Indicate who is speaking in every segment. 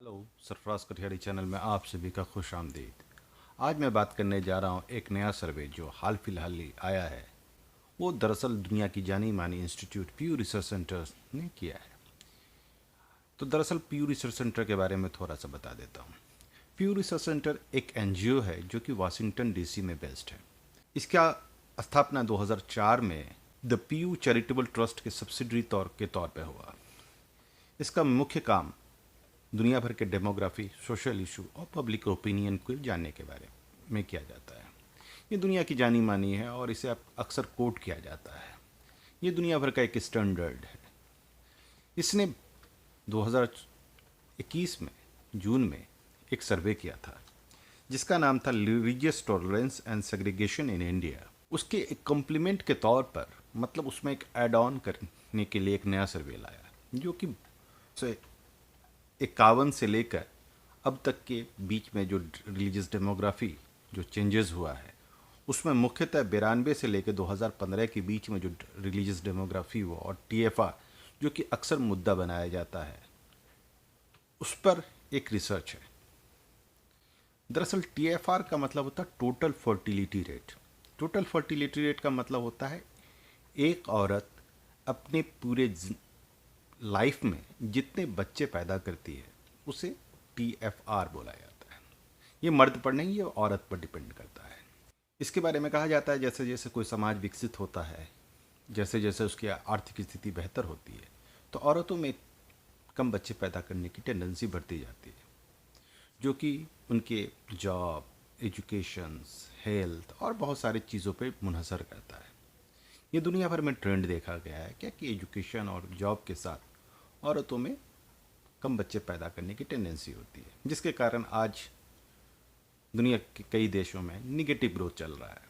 Speaker 1: Hello, Sarfaraz Katiyari channel में आप सभी का खुश आमदीद। आज मैं बात करने जा रहा हूँ एक नया सर्वे जो हाल फिलहाल ही आया है। वो दरअसल दुनिया की जानी मानी इंस्टीट्यूट प्यू रिसर्च सेंटर ने किया है। तो दरअसल प्यू रिसर्च सेंटर के बारे में थोड़ा सा बता देता हूँ। प्यू रिसर्च सेंटर एक एनजीओ है जो कि वाशिंगटन डीसी में बेस्ड है। इसका स्थापना 2004 में द प्यू चैरिटेबल ट्रस्ट के सब्सिडरी तौर पे हुआ। इसका मुख्य काम दुनिया भर के डेमोग्राफी, सोशल इशू और पब्लिक ओपिनियन को जानने के बारे में किया जाता है। ये दुनिया की जानी मानी है और इसे अक्सर कोट किया जाता है। ये दुनिया भर का एक स्टैंडर्ड है। इसने 2021 में जून में एक सर्वे किया था जिसका नाम था religious tolerance and segregation in India. उसके एक कॉम्प्लीमेंट के तौर पर, मतलब उसमें एक ऐड ऑन करने के लिए एक नया सर्वे लाया जो कि 51 से लेकर अब तक के बीच में जो रिलीजियस डेमोग्राफी जो चेंजेस हुआ है उसमें मुख्यतः 92 से लेकर 2015 के बीच में जो रिलीजियस डेमोग्राफी हुआ और टीएफआर जो कि अक्सर मुद्दा बनाया जाता है, उस पर एक रिसर्च है। दरअसल टीएफआर का मतलब होता है total fertility rate. Total fertility rate का मतलब होता है एक औरत अपने पूरे लाइफ में जितने बच्चे पैदा करती है उसे टीएफआर बोला जाता है। ये मर्द पर नहीं, ये औरत पर डिपेंड करता है। इसके बारे में कहा जाता है जैसे जैसे कोई समाज विकसित होता है, जैसे जैसे उसकी आर्थिक स्थिति बेहतर होती है, तो औरतों में कम बच्चे पैदा करने की टेंडेंसी बढ़ती जाती है, जो कि उनके जॉब, एजुकेशन, हेल्थ और बहुत सारी चीज़ों पे मुनहसर करता है। ये दुनिया भर में ट्रेंड देखा गया है क्या कि एजुकेशन और जॉब के साथ औरतों में कम बच्चे पैदा करने की टेंडेंसी होती है, जिसके कारण आज दुनिया के कई देशों में निगेटिव ग्रोथ चल रहा है।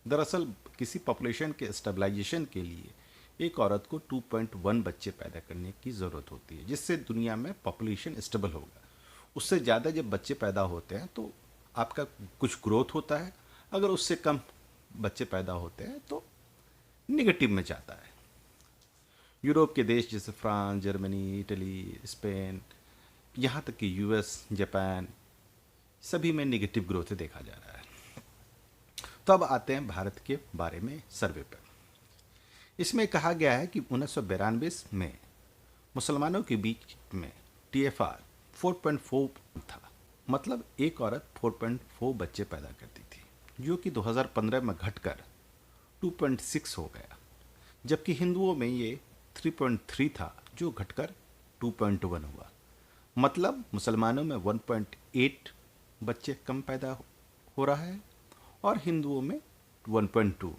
Speaker 1: दरअसल किसी पॉपुलेशन के स्टेबलाइजेशन के लिए एक औरत को 2.1 बच्चे पैदा करने की ज़रूरत होती है, जिससे दुनिया में पॉपुलेशन स्टेबल होगा। उससे ज़्यादा जब बच्चे पैदा होते हैं तो आपका कुछ ग्रोथ होता है, अगर उससे कम बच्चे पैदा होते हैं तो निगेटिव में जाता है। यूरोप के देश जैसे फ्रांस, जर्मनी, इटली, स्पेन, यहाँ तक कि यूएस, जापान, सभी में निगेटिव ग्रोथ देखा जा रहा है। तो अब आते हैं भारत के बारे में सर्वे पर। इसमें कहा गया है कि 1992 में मुसलमानों के बीच में टीएफआर 4.4 था, मतलब एक औरत 4.4 बच्चे पैदा करती थी, जो कि 2015 में घटकर 2.6 हो गया। जबकि हिंदुओं में ये 3.3 था, जो घटकर 2.1 हुआ। मतलब मुसलमानों में 1.8 बच्चे कम पैदा हो रहा है और हिंदुओं में 1.2।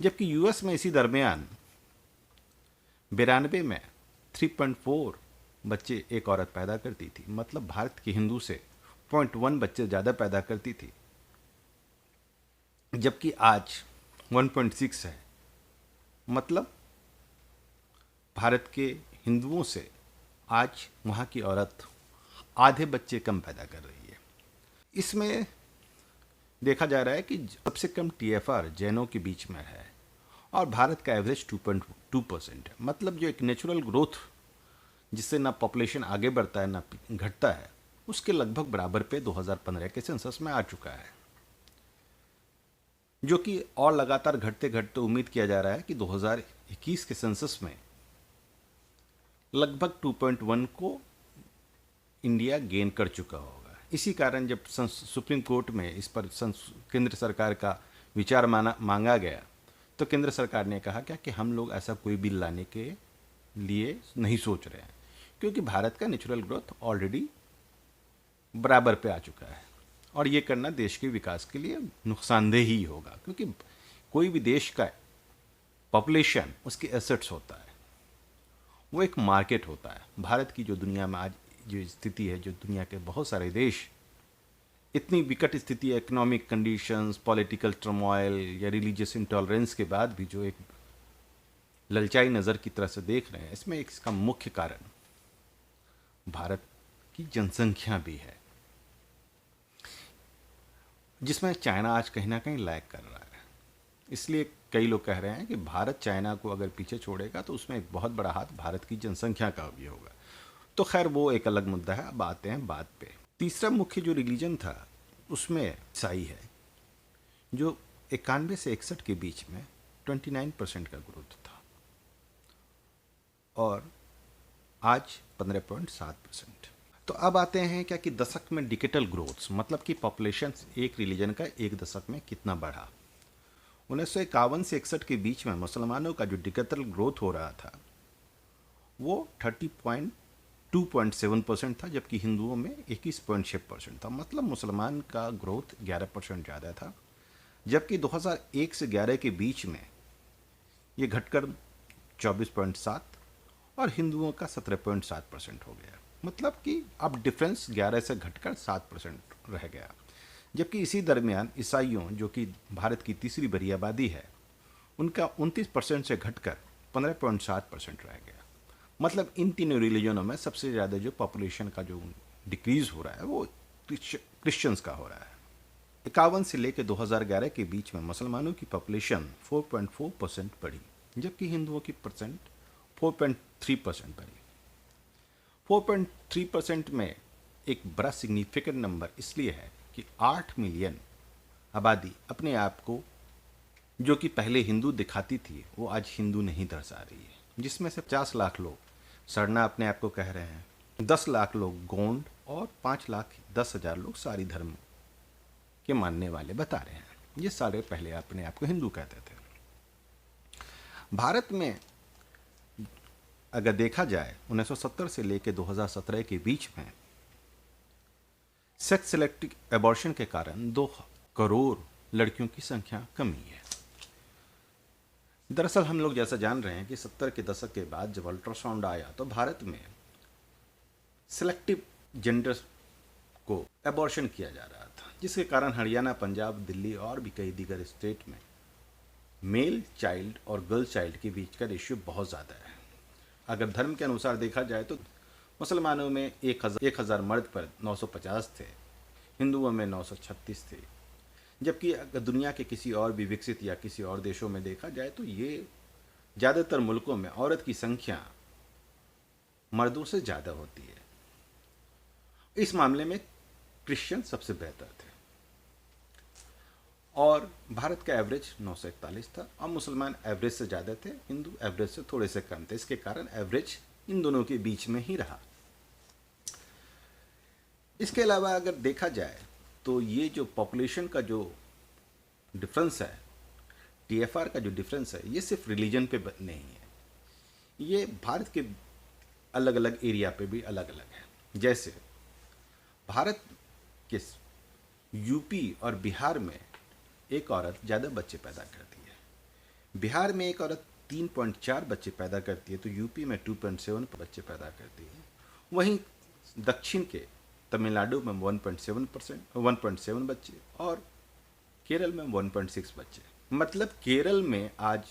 Speaker 1: जबकि यूएस में इसी दरमियान 92 में 3.4 बच्चे एक औरत पैदा करती थी, मतलब भारत के हिंदू से 0.1 बच्चे ज़्यादा पैदा करती थी, जबकि आज 1.6 है। मतलब भारत के हिंदुओं से आज वहाँ की औरत आधे बच्चे कम पैदा कर रही है। इसमें देखा जा रहा है कि सबसे कम टीएफआर जैनों के बीच में है और भारत का एवरेज 2.2% है। मतलब जो एक नेचुरल ग्रोथ जिससे ना पॉपुलेशन आगे बढ़ता है ना घटता है, उसके लगभग बराबर पे 2015 के सेंसस में आ चुका है, जो कि और लगातार घटते घटते उम्मीद किया जा रहा है कि 2021 के सेंसस में लगभग 2.1 को इंडिया गेन कर चुका होगा। इसी कारण जब सुप्रीम कोर्ट में इस पर केंद्र सरकार का विचार मांगा गया, तो केंद्र सरकार ने कहा क्या कि हम लोग ऐसा कोई बिल लाने के लिए नहीं सोच रहे हैं, क्योंकि भारत का नेचुरल ग्रोथ ऑलरेडी बराबर पे आ चुका है और ये करना देश के विकास के लिए नुकसानदेह ही होगा, क्योंकि कोई भी देश का पॉपुलेशन उसके एसेट्स होता है, वो एक मार्केट होता है। भारत की जो दुनिया में आज जो स्थिति है, जो दुनिया के बहुत सारे देश इतनी विकट स्थिति, इकोनॉमिक कंडीशंस, पॉलिटिकल टर्मोइल या रिलीजियस इंटॉलरेंस के बाद भी जो एक ललचाई नज़र की तरह से देख रहे हैं, इसमें इसका मुख्य कारण भारत की जनसंख्या भी है, जिसमें चाइना आज कहीं ना कहीं लैग कर रहा है। इसलिए कई लोग कह रहे हैं कि भारत चाइना को अगर पीछे छोड़ेगा तो उसमें एक बहुत बड़ा हाथ भारत की जनसंख्या का भी होगा। तो खैर वो एक अलग मुद्दा है, अब आते हैं बात पे। तीसरा मुख्य जो रिलीजन था उसमें ईसाई है, जो 91 से 61 के बीच में 29% का ग्रोथ था और आज 15.7%। तो अब आते हैं क्या कि दशक में डिकेटल ग्रोथ्स, मतलब कि पॉपुलेशन एक रिलीजन का एक दशक में कितना बढ़ा। 1951 से 61 के बीच में मुसलमानों का जो डिकेटल ग्रोथ हो रहा था वो 30.2.7% था, जबकि हिंदुओं में 21.6% था। मतलब मुसलमान का ग्रोथ 11% ज़्यादा था, जबकि 2001 से 11 के बीच में ये घटकर 24.7 और हिंदुओं का 17.7% हो गया। मतलब कि अब डिफरेंस 11 से घटकर 7% रह गया। जबकि इसी दरमियान ईसाइयों, जो कि भारत की तीसरी बड़ी आबादी है, उनका 29% से घटकर 15.7% रह गया। मतलब इन तीनों रिलीजनों में सबसे ज़्यादा जो पॉपुलेशन का जो डिक्रीज हो रहा है वो क्रिश्चियंस का हो रहा है। 51 से लेकर 2011 के बीच में मुसलमानों की पॉपुलेशन 4.4% बढ़ी, जबकि हिंदुओं की परसेंट 4.3% बढ़ी। 4.3% में एक बड़ा सिग्निफिकेंट नंबर इसलिए है कि 8 मिलियन आबादी अपने आप को, जो कि पहले हिंदू दिखाती थी, वो आज हिंदू नहीं दर्शा रही है, जिसमें से 50 लाख लोग सरना अपने आप को कह रहे हैं, 10 लाख लोग गोंड और 5,10,000 लोग सारी धर्म के मानने वाले बता रहे हैं। ये सारे पहले अपने आप को हिंदू कहते थे। भारत में अगर देखा जाए 1970 से लेकर 2017 के बीच में सेक्स सिलेक्टिव एबॉर्शन के कारण 2 करोड़ लड़कियों की संख्या कमी है। दरअसल हम लोग जैसा जान रहे हैं कि 70 के दशक के बाद जब अल्ट्रासाउंड आया तो भारत में सिलेक्टिव जेंडर को एबॉर्शन किया जा रहा था, जिसके कारण हरियाणा, पंजाब, दिल्ली और भी कई दीगर स्टेट में मेल चाइल्ड और गर्ल चाइल्ड के बीच का रेशियो बहुत ज़्यादा है। अगर धर्म के अनुसार देखा जाए तो मुसलमानों में 1000 मर्द पर 950 थे, हिंदुओं में 936 थे। जबकि अगर दुनिया के किसी और भी विकसित या किसी और देशों में देखा जाए तो ये ज़्यादातर मुल्कों में औरत की संख्या मर्दों से ज़्यादा होती है। इस मामले में क्रिश्चियन सबसे बेहतर थे और भारत का एवरेज 941 था और मुसलमान एवरेज से ज़्यादा थे, हिंदू एवरेज से थोड़े से कम थे। इसके कारण एवरेज इन दोनों के बीच में ही रहा। इसके अलावा अगर देखा जाए तो ये जो पॉपुलेशन का जो डिफरेंस है, टीएफआर का जो डिफरेंस है, ये सिर्फ रिलीजन पे नहीं है, ये भारत के अलग अलग एरिया पे भी अलग अलग है। जैसे भारत के यूपी और बिहार में एक औरत ज़्यादा बच्चे पैदा करती है। बिहार में एक औरत 3.4 बच्चे पैदा करती है तो यूपी में 2.7 बच्चे पैदा करती है। वहीं दक्षिण के तमिलनाडु में 1.7 बच्चे और केरल में 1.6 बच्चे। मतलब केरल में आज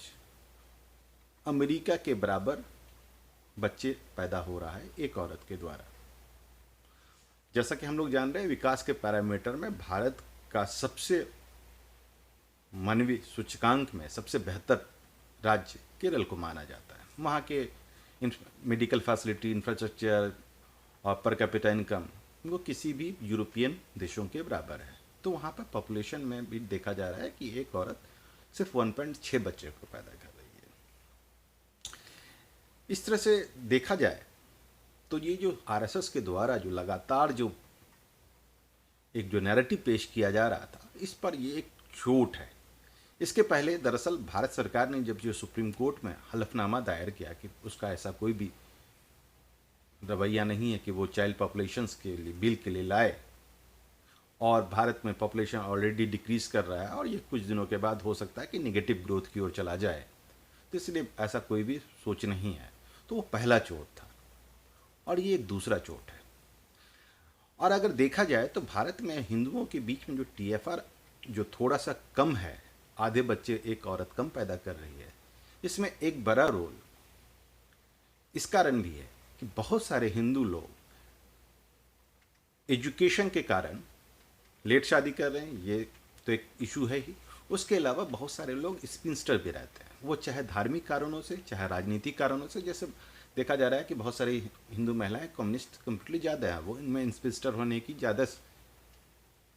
Speaker 1: अमेरिका के बराबर बच्चे पैदा हो रहा है एक औरत के द्वारा। जैसा कि हम लोग जान रहे हैं, विकास के पैरामीटर में भारत का सबसे मानवीय सूचकांक में सबसे बेहतर राज्य केरल को माना जाता है। वहाँ के मेडिकल फैसिलिटी, इंफ्रास्ट्रक्चर और पर कैपिटा इनकम वो किसी भी यूरोपियन देशों के बराबर है। तो वहाँ पर पॉपुलेशन में भी देखा जा रहा है कि एक औरत सिर्फ 1.6 बच्चे को पैदा कर रही है। इस तरह से देखा जाए तो ये जो आरएसएस के द्वारा जो लगातार जो एक जो नैरेटिव पेश किया जा रहा था, इस पर ये एक चोट है। इसके पहले दरअसल भारत सरकार ने जब जो सुप्रीम कोर्ट में हलफनामा दायर किया कि उसका ऐसा कोई भी रवैया नहीं है कि वो चाइल्ड पॉपुलेशंस के लिए बिल के लिए लाए, और भारत में पॉपुलेशन ऑलरेडी डिक्रीज कर रहा है और ये कुछ दिनों के बाद हो सकता है कि नेगेटिव ग्रोथ की ओर चला जाए, तो इसलिए ऐसा कोई भी सोच नहीं है। तो वो पहला चोट था और ये एक दूसरा चोट है। और अगर देखा जाए तो भारत में हिंदुओं के बीच में जो टीएफआर जो थोड़ा सा कम है, आधे बच्चे एक औरत कम पैदा कर रही है, इसमें एक बड़ा रोल इस कारण भी है कि बहुत सारे हिंदू लोग एजुकेशन के कारण लेट शादी कर रहे हैं, ये तो एक इशू है ही। उसके अलावा बहुत सारे लोग स्पिंस्टर भी रहते हैं, वो चाहे धार्मिक कारणों से चाहे राजनीतिक कारणों से। जैसे देखा जा रहा है कि बहुत सारी हिंदू महिलाएं कम्युनिस्ट कम्प्लीटली ज़्यादा हैं, वो इनमें इंस्पिस्टर होने की ज़्यादा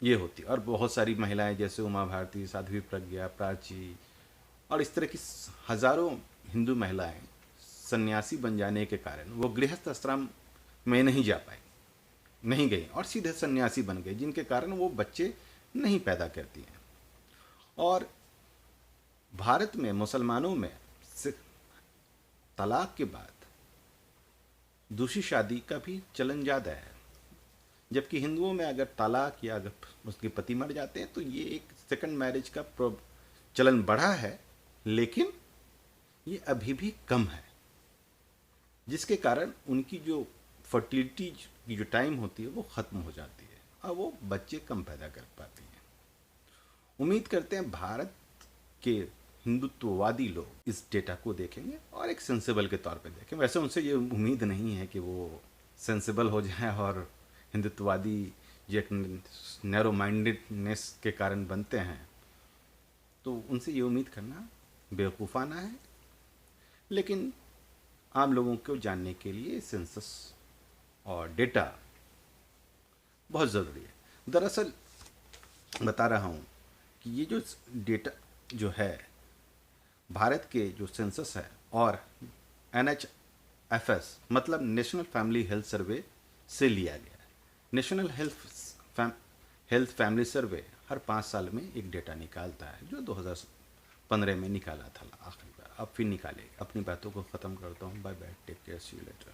Speaker 1: ये होती है। और बहुत सारी महिलाएं जैसे उमा भारती, साध्वी प्रज्ञा, प्राची और इस तरह की हजारों हिंदू महिलाएं सन्यासी बन जाने के कारण वो गृहस्थ आश्रम में नहीं जा पाई, नहीं गई और सीधे सन्यासी बन गई, जिनके कारण वो बच्चे नहीं पैदा करती हैं। और भारत में मुसलमानों में तलाक के बाद दूसरी शादी का भी चलन ज़्यादा है, जबकि हिंदुओं में अगर तलाक या अगर उसके पति मर जाते हैं तो ये एक सेकंड मैरिज का चलन बढ़ा है, लेकिन ये अभी भी कम है, जिसके कारण उनकी जो फर्टिलिटी की जो टाइम होती है वो ख़त्म हो जाती है और वो बच्चे कम पैदा कर पाती हैं। उम्मीद करते हैं भारत के हिंदुत्ववादी लोग इस डेटा को देखेंगे और एक सेंसिबल के तौर पे देखें। वैसे उनसे ये उम्मीद नहीं है कि वो सेंसिबल हो जाए और हिंदुत्ववादी जो एक नैरो माइंडेडनेस के कारण बनते हैं, तो उनसे ये उम्मीद करना बेवकूफ़ाना है। लेकिन आम लोगों को जानने के लिए सेंसस और डेटा बहुत ज़रूरी है। दरअसल बता रहा हूँ कि ये जो डेटा जो है भारत के जो सेंसस है और NHFS मतलब नेशनल फैमिली हेल्थ सर्वे से लिया गया है। नेशनल हेल्थ फैमिली सर्वे हर 5 साल में एक डेटा निकालता है, जो 2015 में निकाला था आखिरी बार, अब फिर निकालेगा। अपनी बातों को ख़त्म करता हूँ। Bye bye, take care, see you letter.